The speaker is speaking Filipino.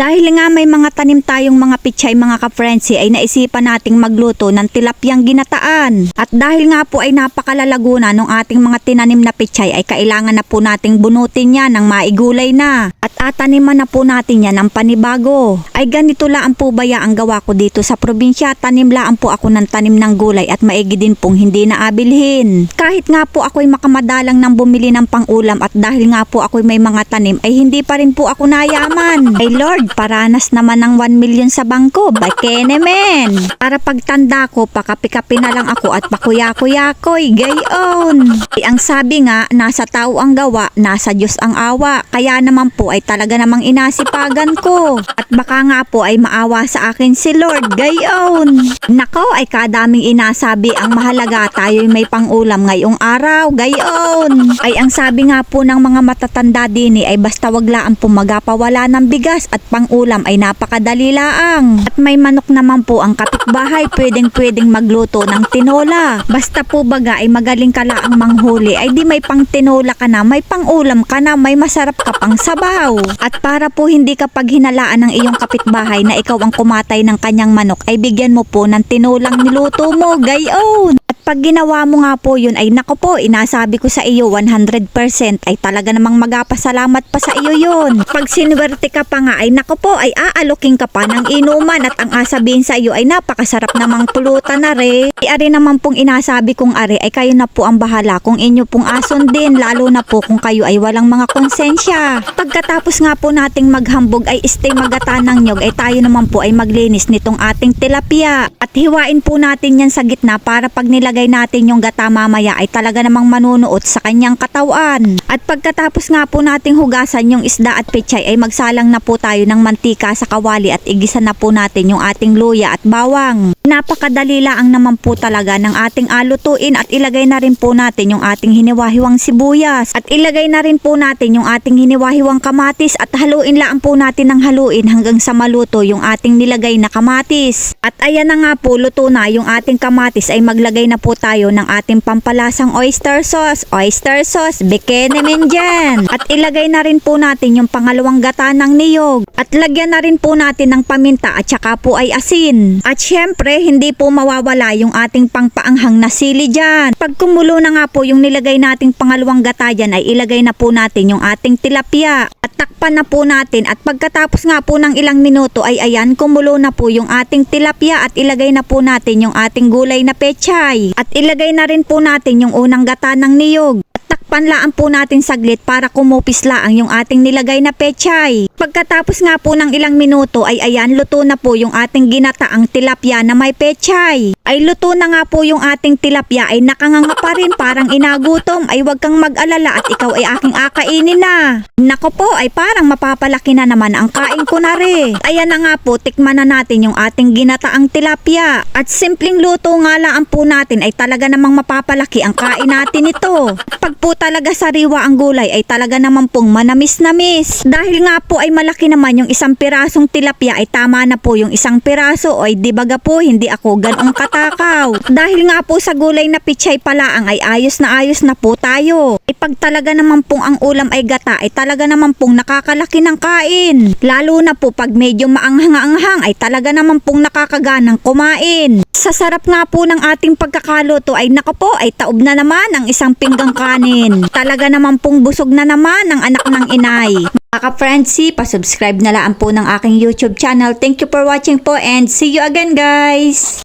Dahil nga may mga tanim tayong mga pichay mga ka-frenzy ay naisipan nating magluto ng tilapyang ginataan. At dahil nga po ay napakalalaguna ng ating mga tinanim na pichay ay kailangan na po nating bunutin yan ng maigulay na. At ataniman na po natin yan ng panibago. Ay ganito laan po baya ang gawa ko dito sa probinsya. Tanim laan po ako ng tanim ng gulay at maigi din pong hindi na abilhin. Kahit nga po ako'y makamadalang ng bumili ng pangulam at dahil nga po ako'y may mga tanim ay hindi pa rin po ako nayaman. Ay Lord, paranas naman ng 1 million sa bangko. Bakenemen. Para pagtanda ko, pakapi-kapi na lang ako at pakuya-kuyakoy. Gayon. Ay ang sabi nga, nasa tao ang gawa, nasa Diyos ang awa. Kaya naman po ay talaga namang inasipagan ko. At baka nga po ay maawa sa akin si Lord. Gayon. Nako, ay kadaming inasabi ang mahalaga tayo'y may pangulam ngayong araw. Gayon. Ay ang sabi nga po ng mga matatanda din ay basta wag laan po magapawala ng bigas at pangulam ay napakadali laang. At may manok naman po ang kapitbahay, pwedeng magluto ng tinola. Basta po baga ay magaling ka laang manghuli ay di may pang tinola ka na, may pangulam ka na, may masarap ka pang sabaw. At para po hindi ka paghinalaan ng iyong kapitbahay na ikaw ang kumatay ng kanyang manok ay bigyan mo po ng tinolang niluto mo. Gayon. Pag ginawa mo nga po yun ay nako po, inasabi ko sa iyo 100% ay talaga namang magapasalamat pa sa iyo yun. Pag sinwerte ka pa nga ay nako po, ay aaloking ka pa ng inuman at ang asabihin sa iyo ay napakasarap namang pulutan na re. Ari naman pong inasabi kong ari ay kayo na po ang bahala kung inyo pong ason din, lalo na po kung kayo ay walang mga konsensya. Pagkatapos nga po nating maghambog ay stay magata ng nyog ay tayo naman po ay maglinis nitong ating tilapia. At hiwain po natin yan sa gitna para pag nilagay natin yung gata mamaya ay talaga namang manunuot sa kanyang katawan. At pagkatapos nga po nating hugasan yung isda at pechay ay magsalang na po tayo ng mantika sa kawali at igisa na po natin yung ating luya at bawang. Napakadali lang naman po talaga ng ating alutuin at ilagay na rin po natin yung ating hiniwahiwang sibuyas at ilagay na rin po natin yung ating hiniwahiwang kamatis at haluin lang po natin ng haluin hanggang sa maluto yung ating nilagay na kamatis. At ayan na nga po, luto na yung ating kamatis ay maglagay na po tayo ng ating pampalasang oyster sauce, bekenemen dyan. At ilagay na rin po natin yung pangalawang gata ng niyog. At lagyan na rin po natin ng paminta at saka po ay asin. At syempre, hindi po mawawala yung ating pangpaanghang na sili dyan. Pag kumulo na nga po yung nilagay nating pangalawang gata dyan ay ilagay na po natin yung ating tilapia. At takpan na po natin at pagkatapos nga po ng ilang minuto ay ayan, kumulo na po yung ating tilapia at ilagay na po natin yung ating gulay na pechay. At ilagay na rin po natin yung unang gata ng niyog. Panlaan po natin saglit para kumupis laang yung ating nilagay na pechay. Pagkatapos nga po ng ilang minuto ay ayan, luto na po yung ating ginataang tilapia na may pechay. Ay luto na nga po yung ating tilapia ay nakanganga pa rin parang inagutom. Ay wag kang mag-alala at ikaw ay aking akainin na. Nako po, ay parang mapapalaki na naman ang kain ko na rin. Ayan na nga po, tikman na natin yung ating ginataang tilapia. At simpleng luto nga lang po natin ay talaga namang mapapalaki ang kain natin ito. Pag po talaga sariwa ang gulay ay talaga naman pong manamis-namis. Dahil nga po ay malaki naman yung isang pirasong tilapia ay tama na po yung isang piraso o ay di baga po hindi ako ganong katakaw. Dahil nga po sa gulay na pichay palaang ay ayos na po tayo. Ay pag talaga naman pong ang ulam ay gata ay talaga naman pong nakakalaki ng kain. Lalo na po pag medyo maanghang-anghang ay talaga naman pong nakakaganang kumain. Sa sarap nga po ng ating pagkakaluto ay nako po ay taob na naman ang isang pinggang kanin. Talaga naman pong busog na naman ang anak ng inay. Mga ka-frenzy, pasubscribe na lang po ng aking YouTube channel. Thank you for watching po and see you again guys!